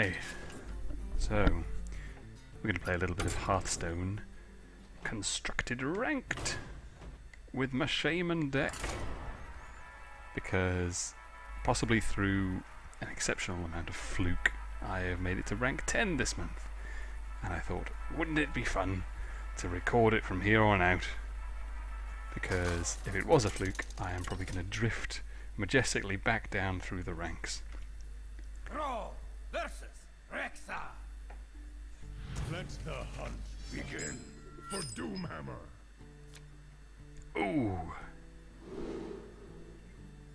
Hi! So, we're going to play a little bit of Hearthstone Constructed Ranked with my Shaman Deck, because possibly through an exceptional amount of fluke I have made it to rank 10 this month, and I thought, wouldn't it be fun to record it from here on out, because if it was a fluke I am probably going to drift majestically back down through the ranks. Roll versus Rexa. Let the hunt begin for Doomhammer. Ooh,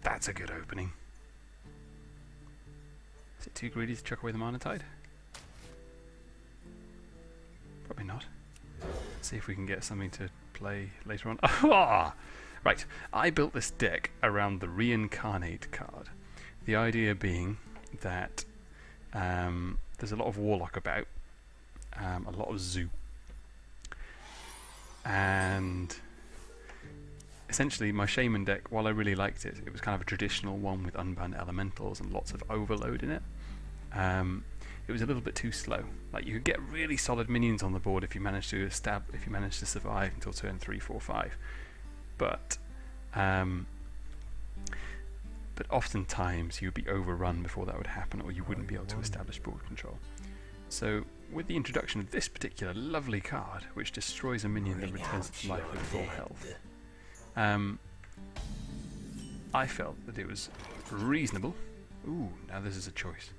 that's a good opening. Is it too greedy to chuck away the Mana Tide? Probably not. Let's see if we can get something to play later on. Ah! Right, I built this deck around the Reincarnate card. The idea being that there's a lot of Warlock about, a lot of Zoo, and essentially my Shaman deck, while I really liked it, it was kind of a traditional one with unbanned elementals and lots of overload in it. It was a little bit too slow. Like, you could get really solid minions on the board if you managed to survive until turn 3, 4, 5. But oftentimes you'd be overrun before that would happen, or you wouldn't be able to establish board control. So with the introduction of this particular lovely card, which destroys a minion that returns to life with full health, I felt that it was reasonable. Ooh, now this is a choice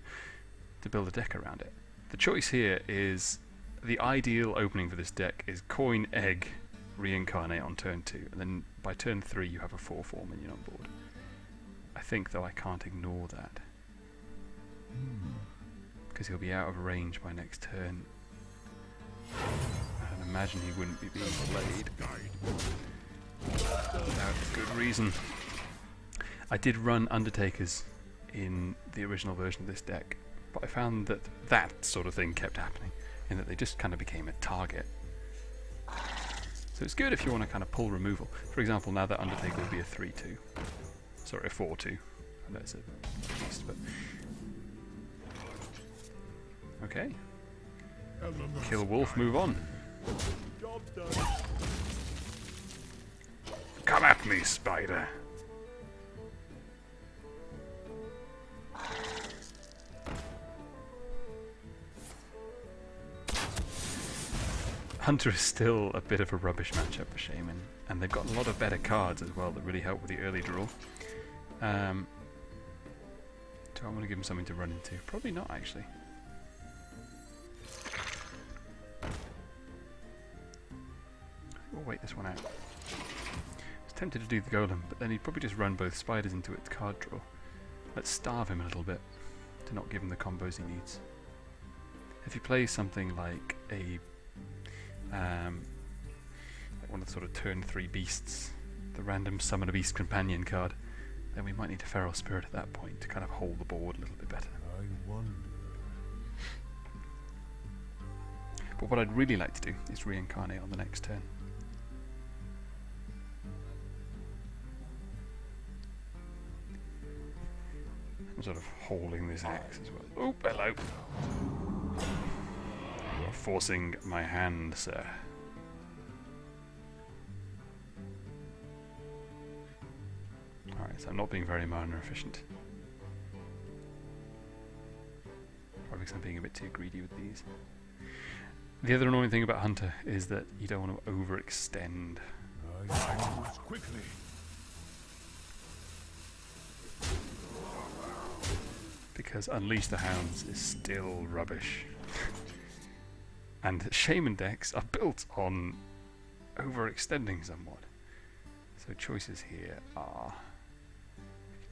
to build a deck around it. The choice here is, the ideal opening for this deck is coin, egg, Reincarnate on turn 2, and then by turn 3 you have a 4/4 minion on board. I think, though, I can't ignore that, because he'll be out of range by next turn. I can imagine he wouldn't be being played without good reason. I did run Undertakers in the original version of this deck, but I found that that sort of thing kept happening, in that they just kind of became a target. So it's good if you want to kind of pull removal. For example, now that Undertaker will be a 3/2. Sorry, a 4/2. I know it's a beast, but... Okay. Kill Wolf, move on. Job's done. Come at me, spider. Hunter is still a bit of a rubbish matchup for Shaman, and they've got a lot of better cards as well that really help with the early draw. Do I want to give him something to run into? Probably not, actually. We'll wait this one out. I was tempted to do the Golem, but then he'd probably just run both spiders into its card draw. Let's starve him a little bit to not give him the combos he needs. If he plays something like a like one of the sort of turn 3 beasts, the random Summon a Beast Companion card, then we might need a Feral Spirit at that point to kind of hold the board a little bit better. I wonder. But what I'd really like to do is Reincarnate on the next turn. I'm sort of holding this axe as well. Oh, hello! You are forcing my hand, sir. Alright, so I'm not being very mana efficient. Probably because I'm being a bit too greedy with these. The other annoying thing about Hunter is that you don't want to overextend. I use quickly. Because Unleash the Hounds is still rubbish. And Shaman decks are built on overextending somewhat. So choices here are,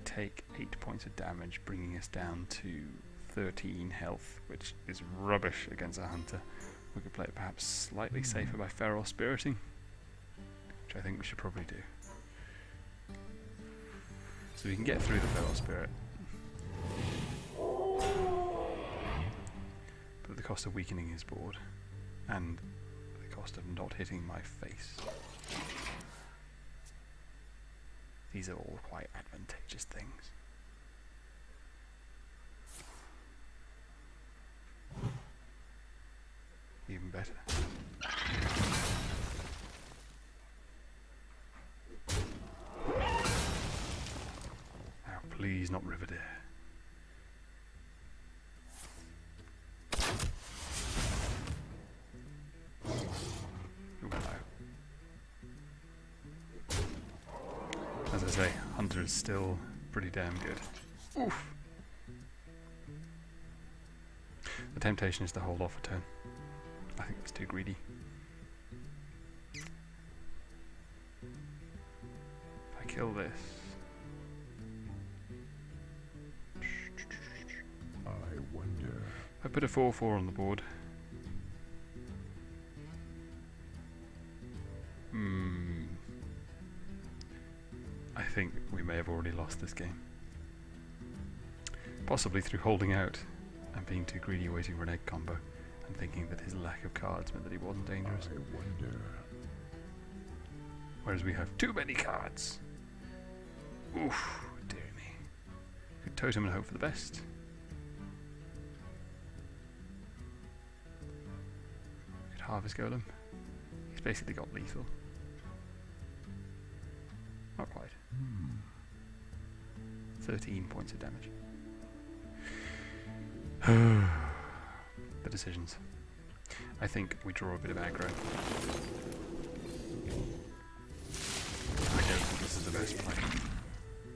take 8 points of damage, bringing us down to 13 health, which is rubbish against a Hunter. We could play it perhaps slightly safer by Feral Spiriting, which I think we should probably do. So we can get through the Feral Spirit, but at the cost of weakening his board, and at the cost of not hitting my face. These are all quite advantageous things. Please not Riverdale. Ooh, hello. As I say, Hunter is still pretty damn good. Oof! The temptation is to hold off a turn. I think it's too greedy. If I kill this... I wonder. I put a 4-4 on the board. I think we may have already lost this game. Possibly through holding out and being too greedy waiting for an egg combo and thinking that his lack of cards meant that he wasn't dangerous. I wonder. Whereas we have too many cards. Oof, dear me. Could totem and hope for the best. Could harvest golem. He's basically got lethal. Not quite. 13 points of damage. The decisions. I think we draw a bit of aggro. I don't think this is the best play.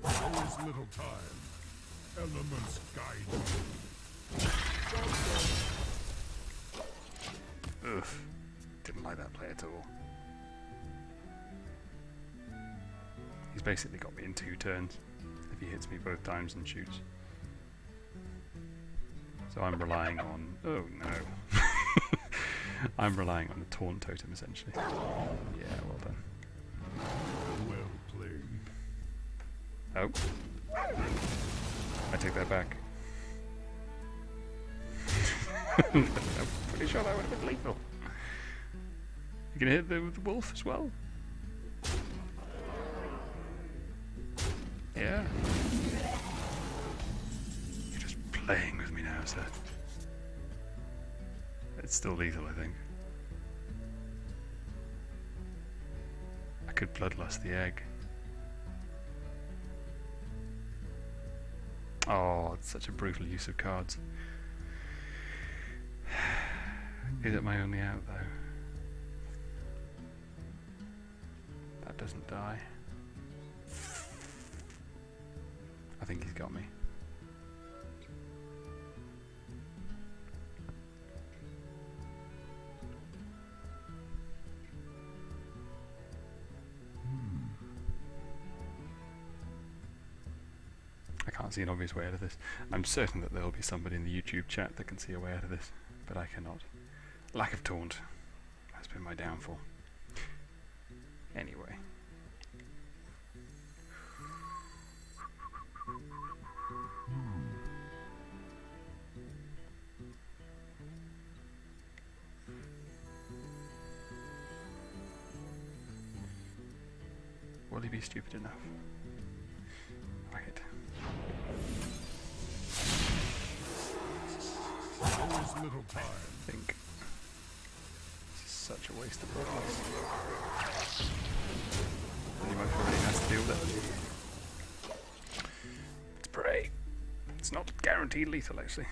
There is little time. Elements guide you. Ugh. Didn't like that play at all. He's basically got me in 2 turns if he hits me both times and shoots. So I'm relying on... oh no. I'm relying on the taunt totem essentially. Yeah, well done. Well played. Oh. I take that back. I'm pretty sure that would have been lethal. You can hit the wolf as well? Yeah. You're just playing with me now, sir. It's still lethal, I think. I could bloodlust the egg. Oh, it's such a brutal use of cards. Is it my only out, though? That doesn't die. I think he's got me. I can't see an obvious way out of this. I'm certain that there will be somebody in the YouTube chat that can see a way out of this, but I cannot. Lack of taunt has been my downfall. Anyway. Will he be stupid enough? Right. There is little time. I think this is such a waste of bloodlust. Pretty much already has to deal with it. Let's pray. It's not guaranteed lethal, actually.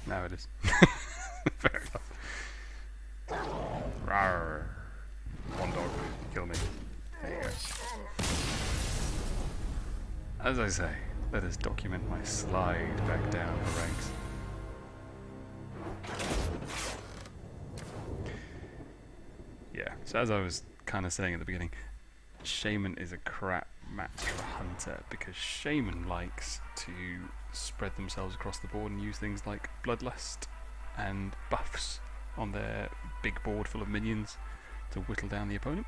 Now it is. Fair enough. Rawr. One dog, kill me. There you go. As I say, let us document my slide back down the ranks. Yeah, so as I was kind of saying at the beginning, Shaman is a crap match for Hunter because Shaman likes to spread themselves across the board and use things like Bloodlust and buffs on their big board full of minions to whittle down the opponent.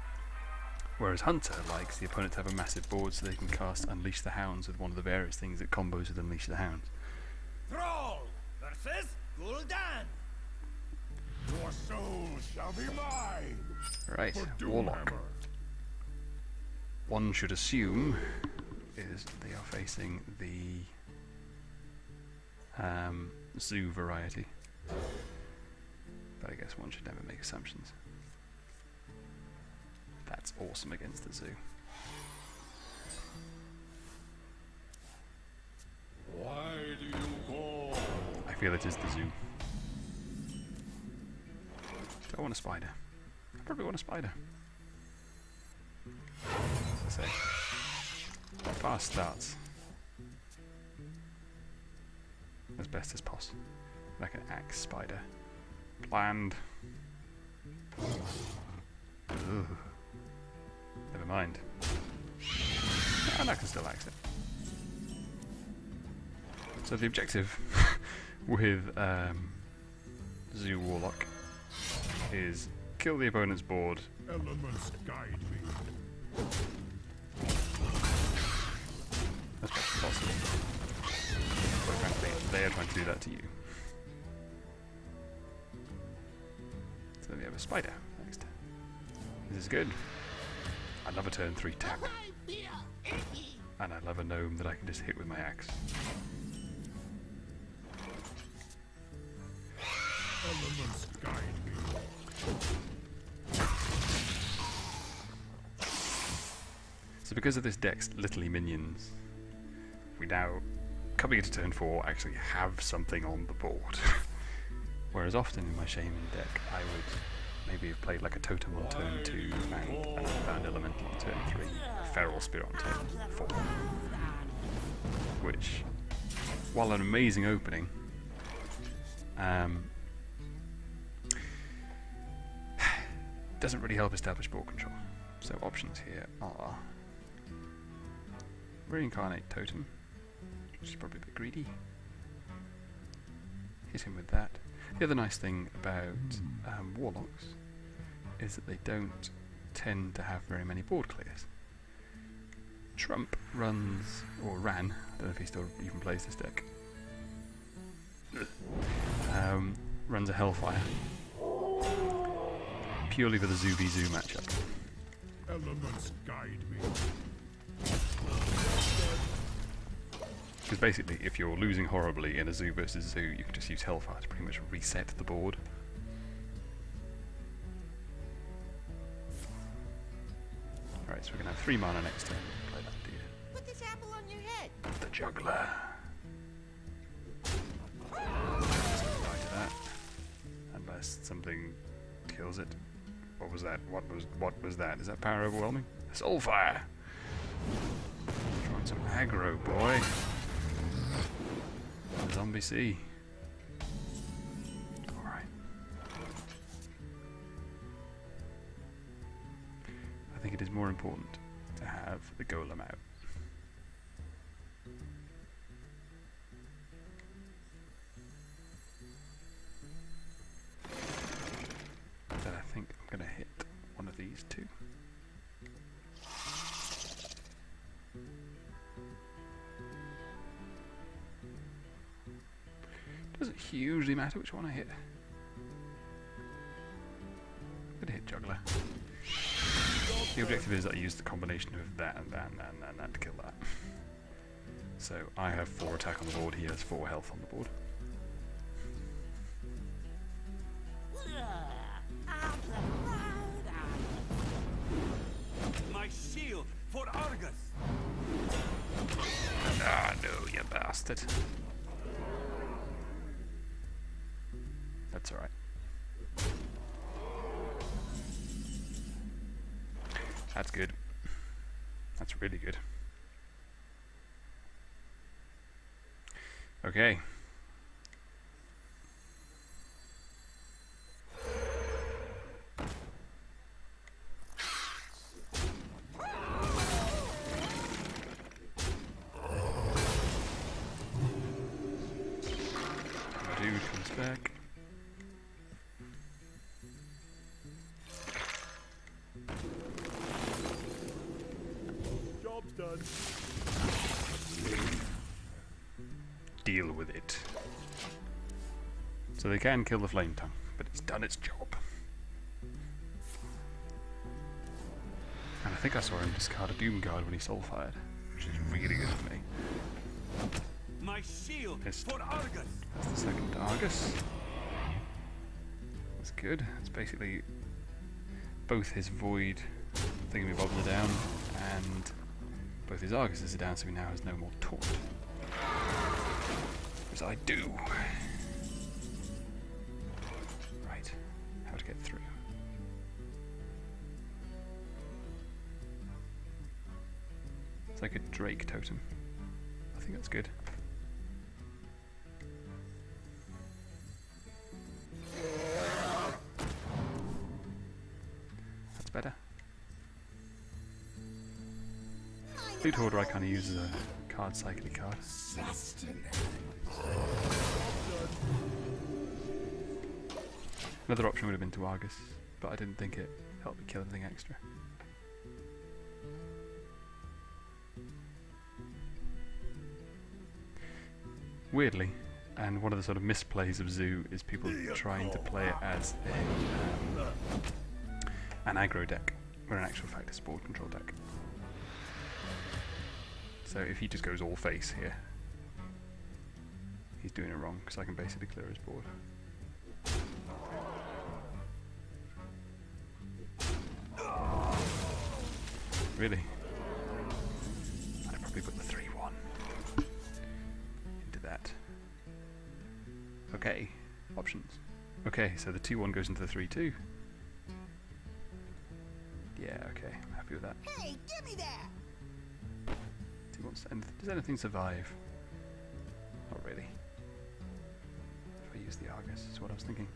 Whereas Hunter likes the opponent to have a massive board so they can cast Unleash the Hounds with one of the various things that combos with Unleash the Hounds. Thrall versus Gul'dan. Your soul shall be mine. Right, For Warlock. Doomhammer. One should assume is they are facing the Zoo variety. but I guess one should never make assumptions. That's awesome against the zoo. Why do you call? I feel it is the zoo. Do I want a spider? I probably want a spider. As I say, fast starts as best as possible. Like an axe spider. Bland. Ugh. Never mind. And I can still axe it. So the objective with Zoo Warlock is kill the opponent's board. Elements guide me. As best as possible. But frankly, they are trying to do that to you. So then we have a spider next. This is good. I love a turn 3 tap. And I love a gnome that I can just hit with my axe. Elements guide me. So because of this deck's little minions, we now, coming into turn 4, actually have something on the board. Whereas often in my Shaman deck, I would maybe have played like a totem on turn 2, and a found elemental on turn 3, feral spirit on turn 4. Which, while an amazing opening, doesn't really help establish board control. So options here are Reincarnate Totem, which is probably a bit greedy. Hit him with that. The other nice thing about Warlocks is that they don't tend to have very many board clears. Trump runs, or ran, I don't know if he still even plays this deck, runs a Hellfire. Purely for the Zoo v Zoo matchup. Elements guide me. Because basically, if you're losing horribly in a Zoo versus Zoo, you can just use Hellfire to pretty much reset the board. Alright, so we're going to have 3 mana next turn. Play that deer. Put this apple on your head. The Juggler. Die to that. Unless something kills it. What was that? What was that? Is that power overwhelming? Soulfire! Trying some aggro, boy. Zombie C. Alright. I think it is more important to have the golem out. Then I think I'm going to hit one of these two. Doesn't hugely matter which one I hit. I'm going to hit Juggler. The objective is that I use the combination of that and that and that and that to kill that. So I have 4 attack on the board, he has 4 health on the board. My shield for Argus. Ah, no, you bastard. That's alright. That's good. That's really good. Okay. Dude comes back. Job's done. Deal with it. So they can kill the flame tongue, but it's done its job. And I think I saw him discard a Doom Guard when he soul fired, which is really good for me. My shield Yes. for Argus. That's the second Argus. That's good. It's basically both his void thingamybobs are down and both his Arguses are down, so he now has no more taunt. As I do. Right. How to get through. It's like a Drake totem. I think that's good. That's better. Loot Hoarder I kind of use as a card cycling card. Another option would have been to Argus, but I didn't think it helped me kill anything extra. Weirdly, and one of the sort of misplays of Zoo is people trying to play it as an aggro deck, where in actual fact it's a board control deck. So if he just goes all face here, he's doing it wrong, because I can basically clear his board. Really? I'd probably put the 3-1 into that. Okay, options. Okay, so the 2-1 goes into the 3-2. Yeah, okay, I'm happy with that. Hey, give me that! Does anything survive? Not really. If I use the Argus, is what I was thinking.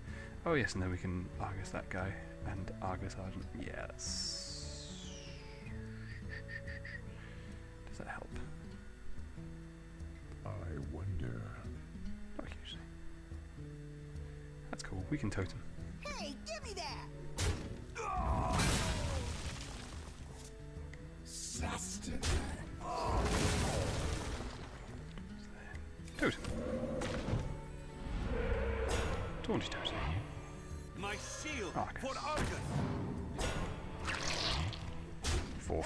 Oh yes, and then we can Argus that guy and Argus Argent. Yes. Does that help? I wonder. Not hugely. That's cool. We can totem. Hey, give me that! Totem. Taunty totem. My shield Argus. for Argus! 4-4.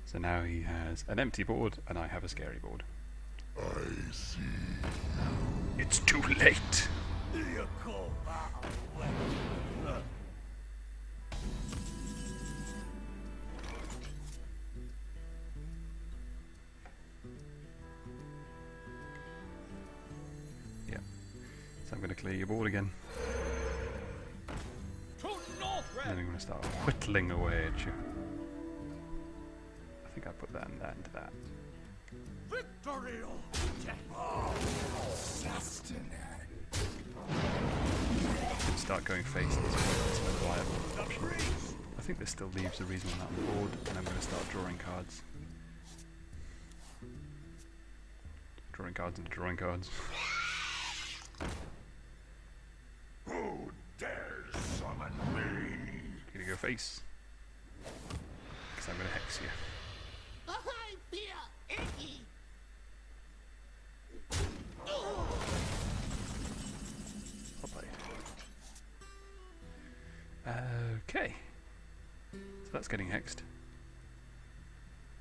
So now he has an empty board and I have a scary board. I see. It's too late. You call that way. Yeah. So I'm going to clear your board again. And then I'm going to start whittling away at you. I think I put that and that into that. Victory! Start going face at this point. That's a viable option. I think this still leaves a reasonable amount on the board, and I'm going to start drawing cards. Drawing cards into drawing cards. Who dares summon me? You're going to go face. Because I'm going to hex you. I feel icky! Well played. Okay. So that's getting hexed.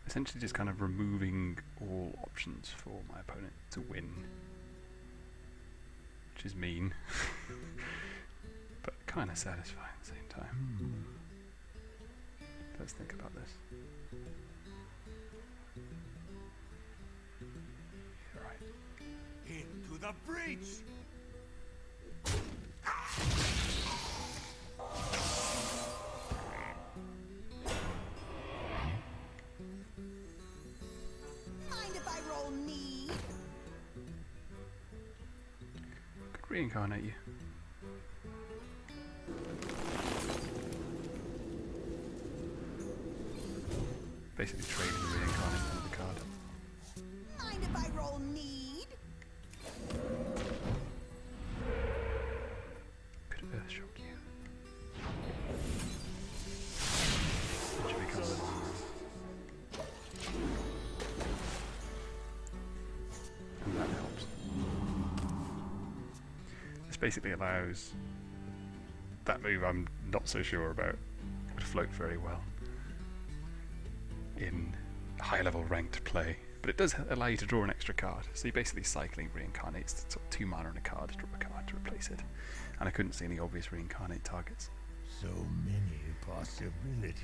Essentially just kind of removing all options for my opponent to win. Which is mean. But kind of satisfying at the same time. Let's think about this. Alright. Into the breach! Mind if I roll need? Could reincarnate you. Basically trading the reincarnate under the card. Mind if I roll need? Could Earthshock you. Which becomes and that helps. This basically allows that move I'm not so sure about would float very well in high level ranked play. But it does allow you to draw an extra card. So you're basically cycling reincarnates, sort of 2 mana and a card to draw a card to replace it. And I couldn't see any obvious reincarnate targets. So many possibilities.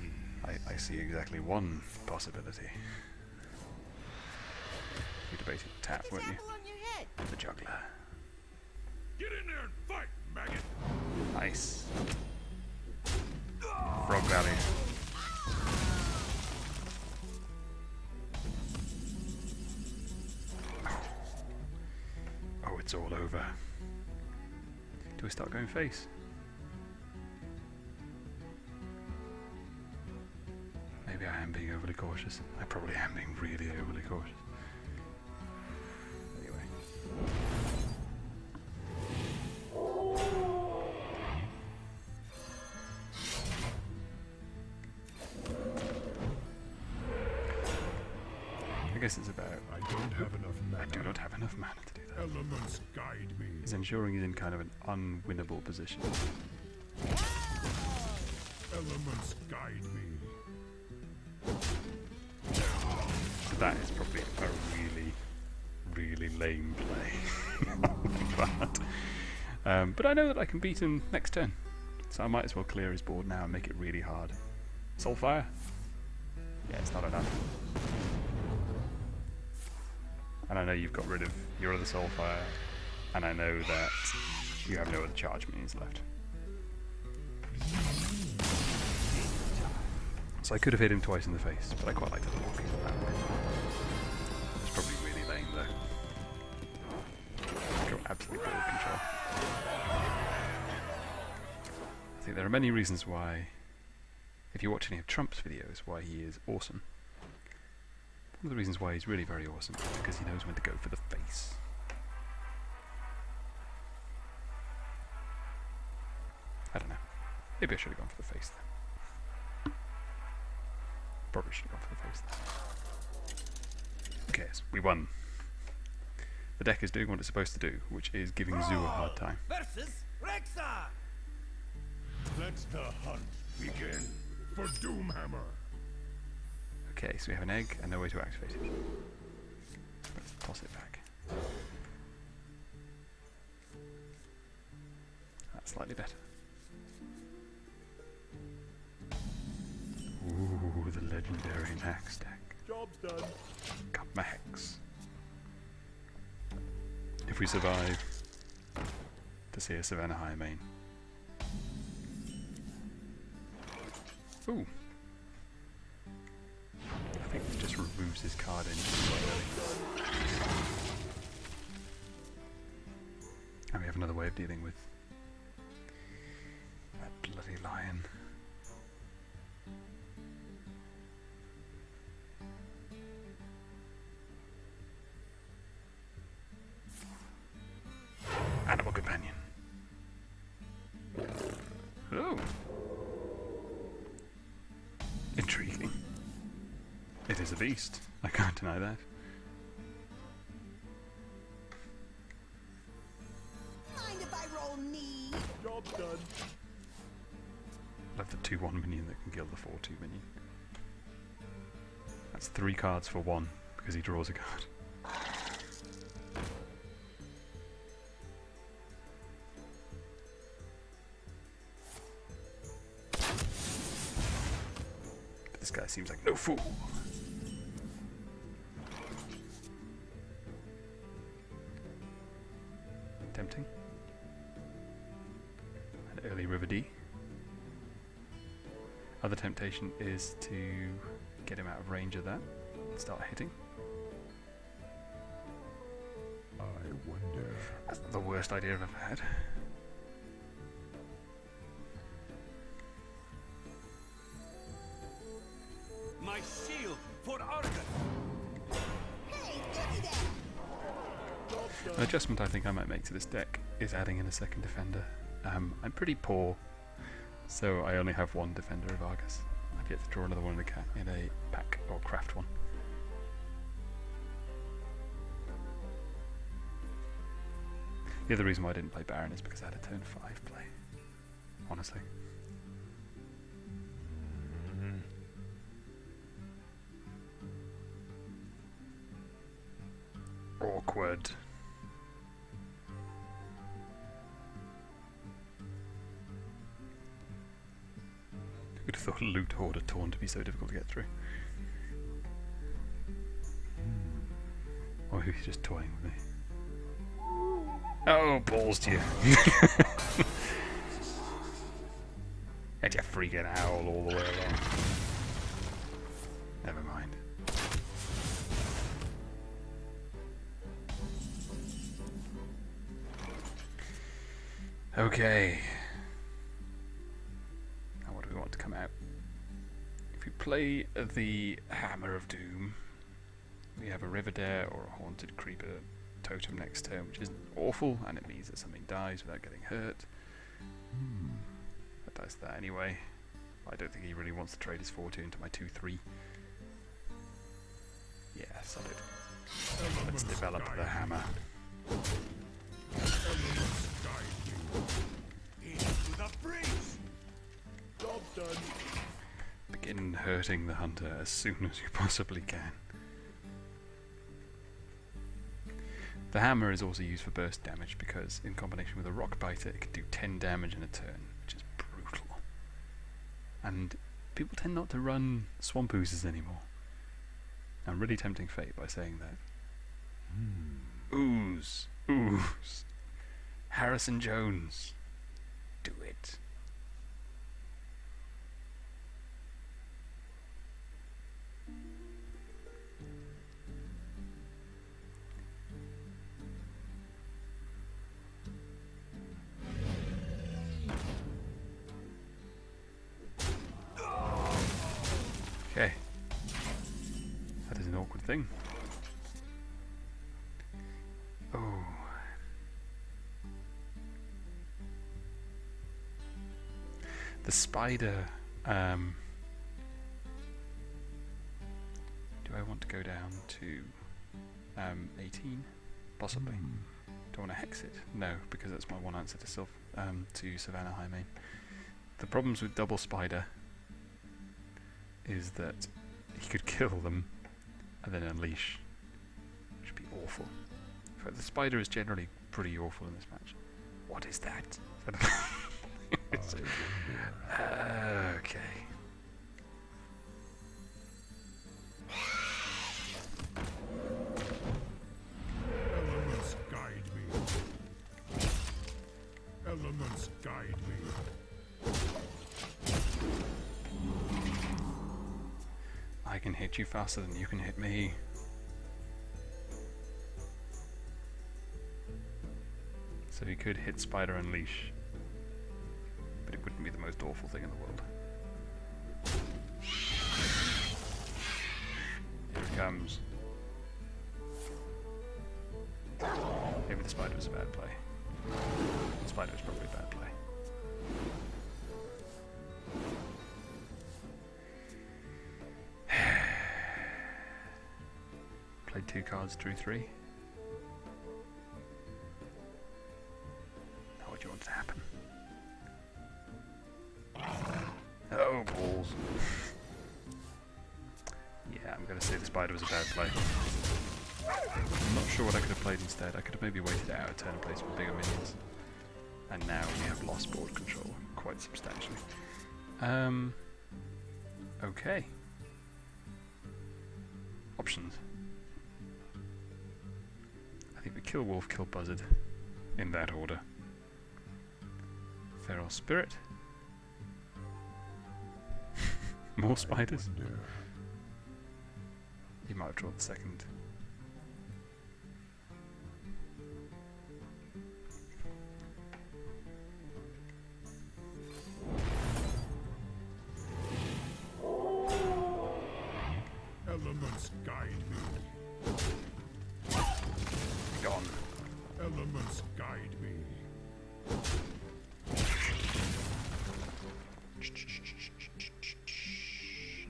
I see exactly one possibility. You'd have basically tap, won't you? Apple on your head. The juggler. Get in there and fight, maggot! Nice. Frog Valley. Oh, it's all over. Do we start going face? Maybe I am being overly cautious. I probably am being really overly cautious. Anyway. I guess it's about... I don't have enough mana. I do not have enough mana to do that. Elements guide me. It's ensuring he's in kind of an unwinnable position. Elements guide me. So that is probably a really, really lame play. But I know that I can beat him next turn. So I might as well clear his board now and make it really hard. Soulfire? Yeah, it's not enough. And I know you've got rid of your other Soulfire, and I know that you have no other charge minis left. So I could have hit him twice in the face, but I quite like the blocking that way. It's probably really lame though. Go absolutely board control. I think there are many reasons why, if you watch any of Trump's videos, why he is awesome. One of the reasons why he's really very awesome is because he knows when to go for the face. I don't know. Maybe I should have gone for the face then. Probably should have gone for the face then. Okay, so we won. The deck is doing what it's supposed to do, which is giving Zoo a hard time. Versus Rexar. Let the hunt begin for Doomhammer. Okay, so we have an egg and no way to activate it. Let's toss it back. That's slightly better. Ooh, the legendary Max deck. Job's done. Got Max. If we survive to see a Savannah High main. Ooh. I think this just removes his card engine quite early. And we have another way of dealing with that bloody lion. Animal companion. Oh. Intriguing. It is a beast. I can't deny that. Mind if I roll need? Job's done. Love the 2/1 minion that can kill the 4/2 minion. That's 3 cards for 1 because he draws a card. But this guy seems like no fool. Tempting. An early River D. Other temptation is to get him out of range of that and start hitting. I wonder. That's not the worst idea I've ever had. My shield for Argus. Hey, give me that. An adjustment I think I might make to this deck is adding in a second defender. I'm pretty poor, so I only have 1 defender of Argus. I've yet to draw another one in a pack or craft one. The other reason why I didn't play Baron is because I had a turn 5 play. Honestly. Awkward. Who'd have thought Loot Hoarder Torn to be so difficult to get through? Or who's just toying with me? Oh, balls to you. Had your freaking owl all the way along. Never mind. Okay. Now what do we want to come out? If we play the Hammer of Doom, we have a Riverdare or a Haunted Creeper totem next turn, which isn't awful, and it means that something dies without getting hurt. That does that anyway. I don't think he really wants to trade his fortune into my 2-3. Yes, I did. Let's develop the hammer. Into the breach! Job done. Begin hurting the hunter as soon as you possibly can. The hammer is also used for burst damage because, in combination with a rock biter, it can do 10 damage in a turn, which is brutal. And people tend not to run swamp oozes anymore. I'm really tempting fate by saying that. Ooze. Ooze. Harrison Jones. Do it. Okay. That is an awkward thing. Oh. The spider, do I want to go down to 18? Possibly. Do I want to hex it? No, because that's my one answer to Savannah Highmane. The problems with double spider is that he could kill them and then unleash, which would be awful. In fact, the spider is generally pretty awful in this match. What is that? Okay. Elements guide me. Elements guide me. I can hit you faster than you can hit me. So he could hit Spider Unleash, but it wouldn't be the most awful thing in the world. Here it comes. Maybe the spider was a bad play. The spider was probably a bad play. Played 2 cards, drew 3. Now what do you want to happen? Oh, balls. Yeah, I'm going to say the spider was a bad play. I'm not sure what I could have played instead. I could have maybe waited out a turn and played some bigger minions. And now we have lost board control quite substantially. Okay. Options. I think we kill wolf, kill buzzard, in that order. Feral spirit. More spiders. You might have drawn the second. Elements guide me. Gone. Elements guide me.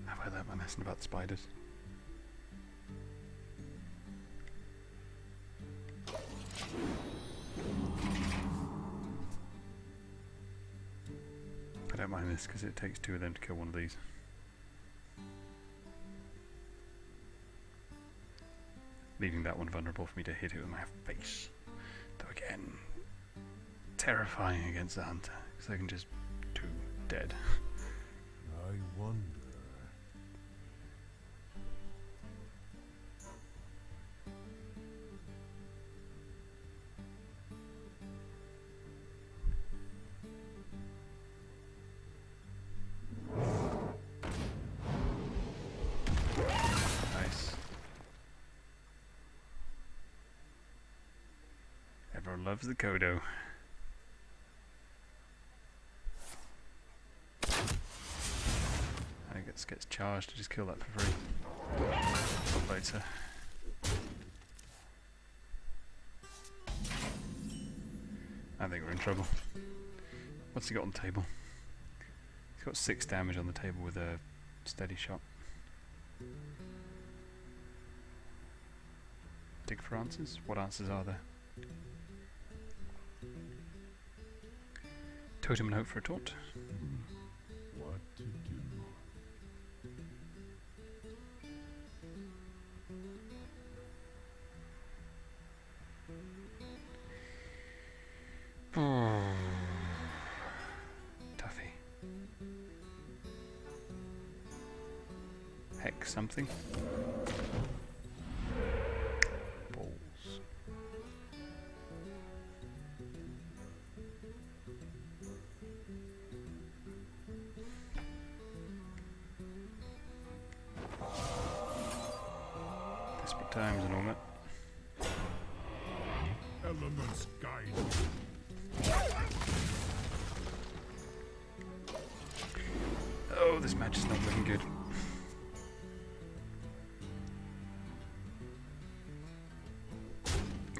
Have I learnt my lesson about spiders? I don't mind this because it takes 2 of them to kill one of these. leaving that one vulnerable for me to hit it with my face. Though again, terrifying against the hunter, because they can just do dead. I wonder. Nice. Everyone loves the Kodo. I think it gets charged to just kill that for free. Or later. I think we're in trouble. What's he got on the table? He's got 6 damage on the table with a steady shot. Dig for answers? What answers are there? Totem and hope for a taunt. What to do? Tuffy. Heck something. Balls. Desperate times and all that. Elements guide me. Oh, this match is not looking good.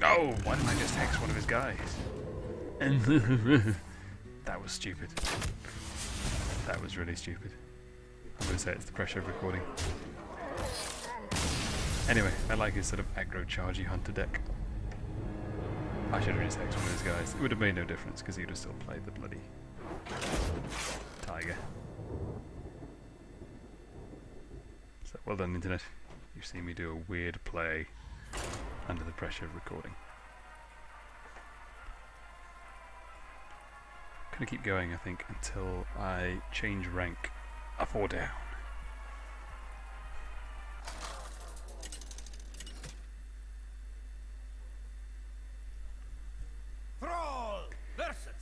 Oh, why didn't I just hex one of his guys? That was stupid. That was really stupid. I'm going to say it's the pressure of recording. Anyway, I like his sort of aggro chargy hunter deck. I should have just hexed one of his guys. It would have made no difference because he would have still played the bloody tiger. So well done, internet. You've seen me do a weird play under the pressure of recording. Gonna keep going, I think, until I change rank up or down. Thrall versus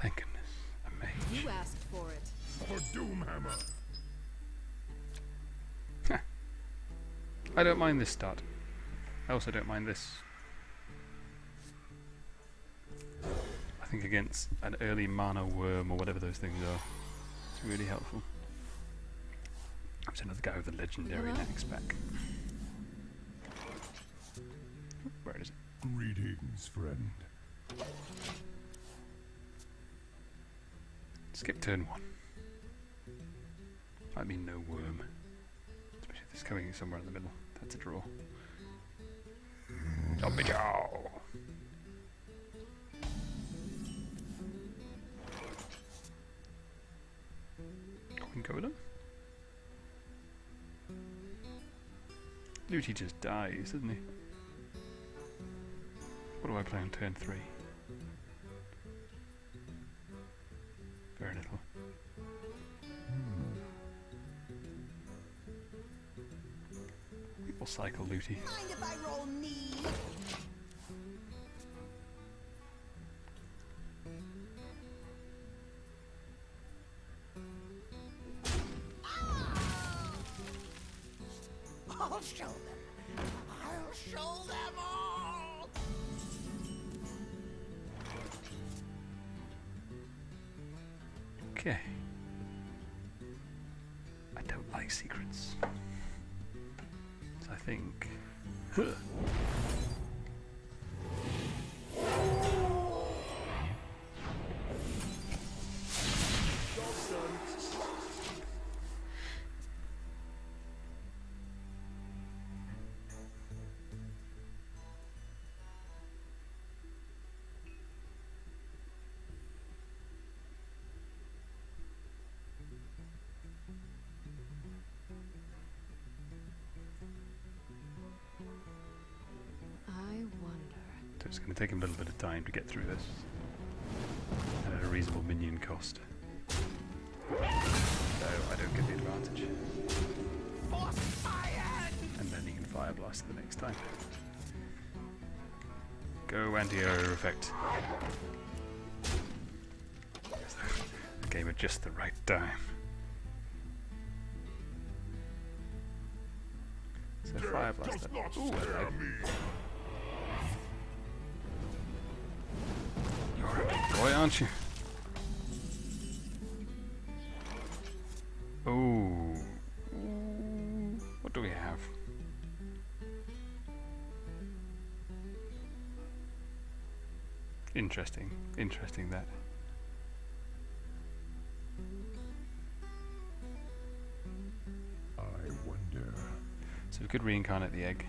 Thank goodness, a mage. You asked for it. For Doomhammer. I don't mind this start. I also don't mind this. I think against an early mana worm or whatever those things are, it's really helpful. There's another guy with a legendary next back. Where is it? Greetings, friend. Skip turn 1. Might mean no worm. Especially if it's coming somewhere in the middle. That's a draw. Zombie Joe! Queen Coda? Looty just dies, doesn't he? What do I play on turn 3? Very little. We'll cycle Looty. Mind if I roll knee? I'll show them. I'll show them all. Okay. I don't like secrets. So I think. So it's going to take him a little bit of time to get through this. And at a reasonable minion cost. So I don't get the advantage. And then he can Fire Blast the next time. Go anti-air effect. The game at just the right time. So Fire Blast that. Ooh, hello. You're a big boy, aren't you? Ooh. What do we have? Interesting. Interesting that. I wonder. So we could reincarnate the egg.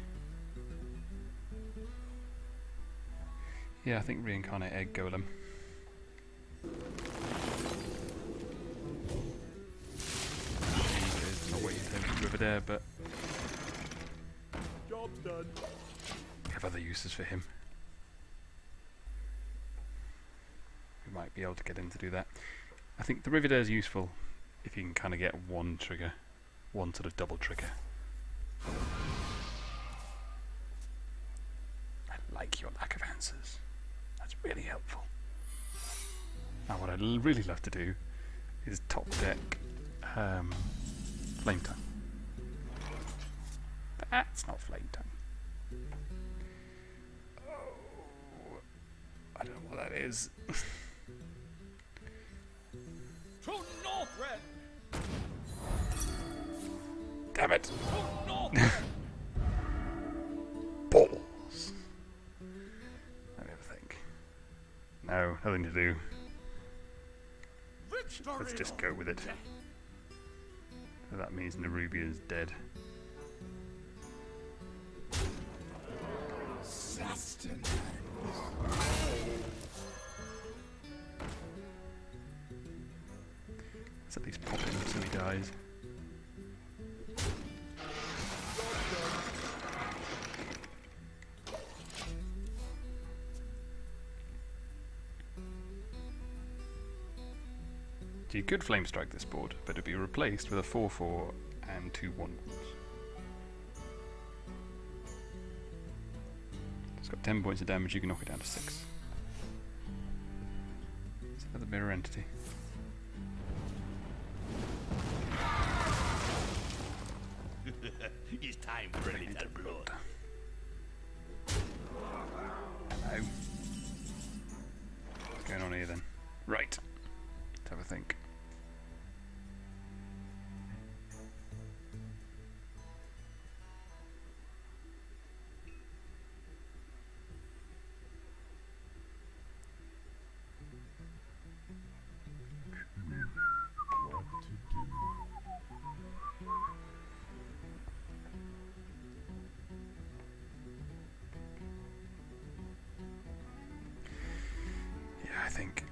Yeah, I think reincarnate egg golem. It's not what you intended with River there, but Job's done. we have other uses for him. We might be able to get him to do that. I think the River is useful if you can kind of get one trigger, one sort of double trigger. I like your lack of answers. That's really helpful. Now what I'd really love to do is top deck Flame Tongue. That's not Flame Tongue. Oh, I don't know what that is. To Northrend! Damn it! To Northrend! Balls! Let me have a think. No, nothing to do. Let's just go with it. So that means Nerubia is dead. Let's at least pop him so he dies. So you could Flame Strike this board, but it'd be replaced with a 4/4 and 2 1/1s. It's got 10 points of damage, you can knock it down to 6. Is that the mirror entity? It's time for a little blood. Hello. What's going on here then? Right. Let's have a think. What to do? Yeah, I think.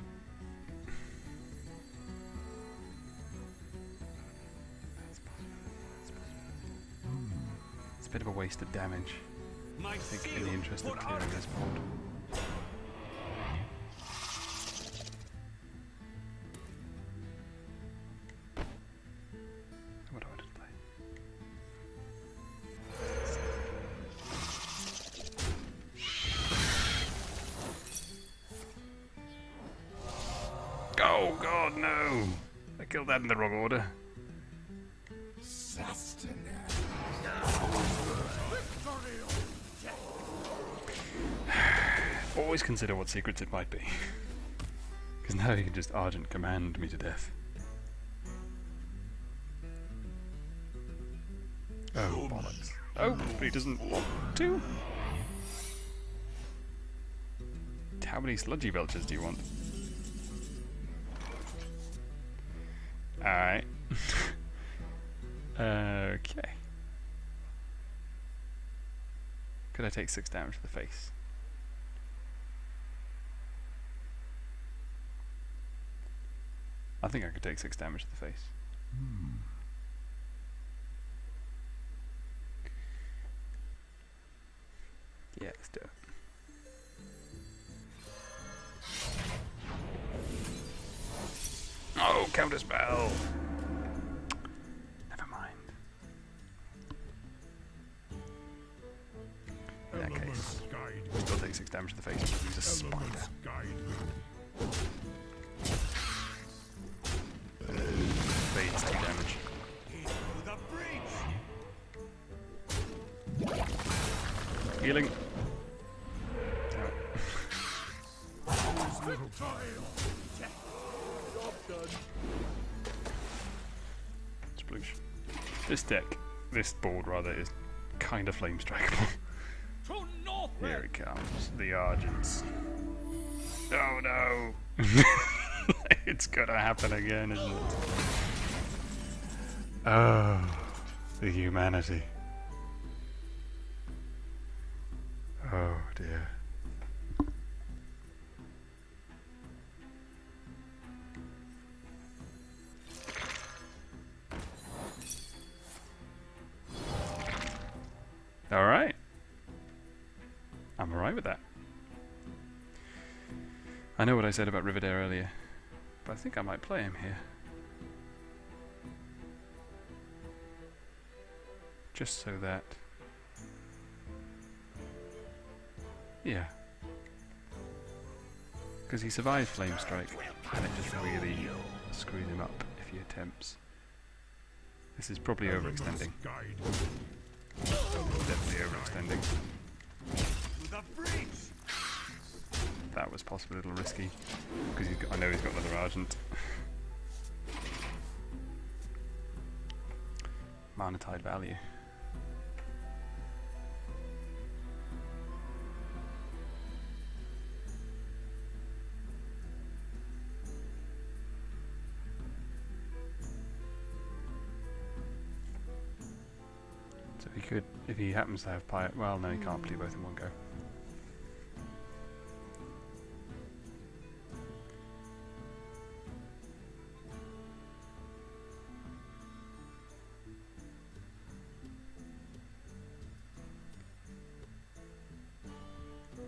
It's a bit of a waste of damage. My I think in seal the interest of for clearing Argus. this board. What do I just play? Oh god, no! I killed that in the wrong order. Always consider what secrets it might be. Because now you can just Argent Command me to death. Oh, bollocks. Oh, but he doesn't want to? How many Sludgy Belchers do you want? Alright. Okay. Could I take 6 damage to the face? I think I could take 6 damage to the face. Yeah, let's do it. counter spell. Never mind. In that case, we still take 6 damage to the face, but lose a spider. Fades 2 damage. Healing. Sploosh. This board rather, is kind of flame strikeable. Here it comes, the Argents. Oh no! It's gonna happen again, isn't it? Oh, the humanity. Oh dear. Alright. I'm alright with that. I know what I said about Riverdale earlier, but I think I might play him here. Just so that... yeah. Because he survives Flame Strike, and it just really screws him up if he attempts. This is probably overextending. Definitely overextending. That was possibly a little risky, because I know he's got another Argent. Mana Tide value. So he could, if he happens to have Pyre, well no, he can't play both in one go.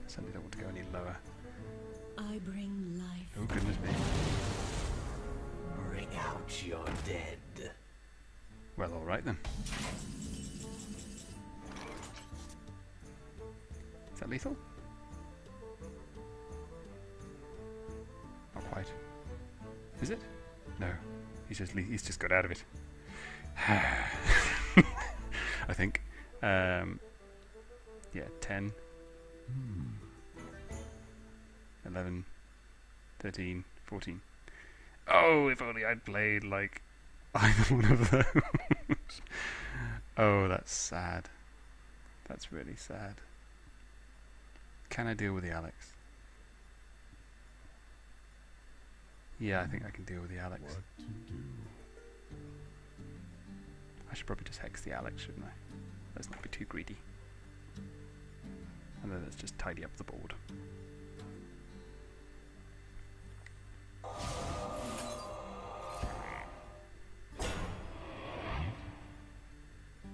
Certainly don't want to go any lower. I bring life. Oh goodness me. Bring out your dead. Well, alright then. Is that lethal? Not quite. Is it? No. He's just got out of it. I think. Yeah, 10. 11, 13, 14. Oh, if only I'd played like either one of those. Oh, that's sad. That's really sad. Can I deal with the Alex? Yeah, I think I can deal with the Alex. What to do? I should probably just hex the Alex, shouldn't I? Let's not be too greedy. And then let's just tidy up the board.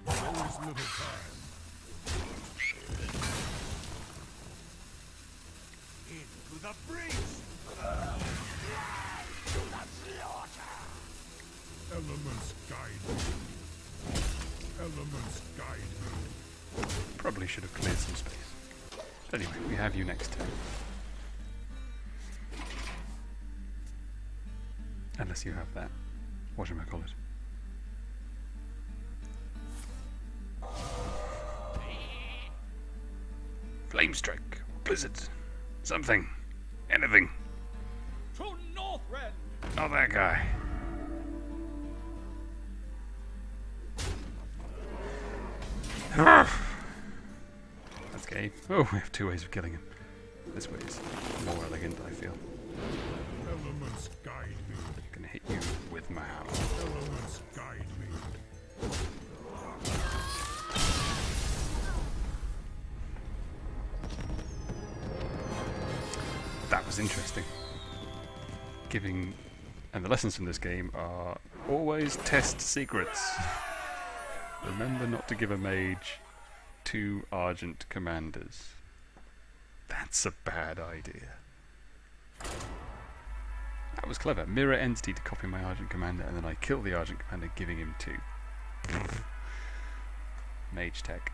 Always little time. Into the breach! Elements guide me. Elements guide me. Probably should have cleared some space. But anyway, we have you next turn. Unless you have that. Whatchamacallit. Flame Strike. Blizzard. Something. Anything. To Northrend! Not that guy. That's gay. Oh, we have 2 ways of killing him. This way is more elegant, I feel. Elements guide me. I'm gonna hit you with my hammer. Elements guide me. That was interesting. And the lessons from this game are always test secrets. Remember not to give a mage 2 Argent commanders. That's a bad idea. That was clever. Mirror entity to copy my Argent Commander, and then I kill the Argent Commander, giving him 2. Mage tech.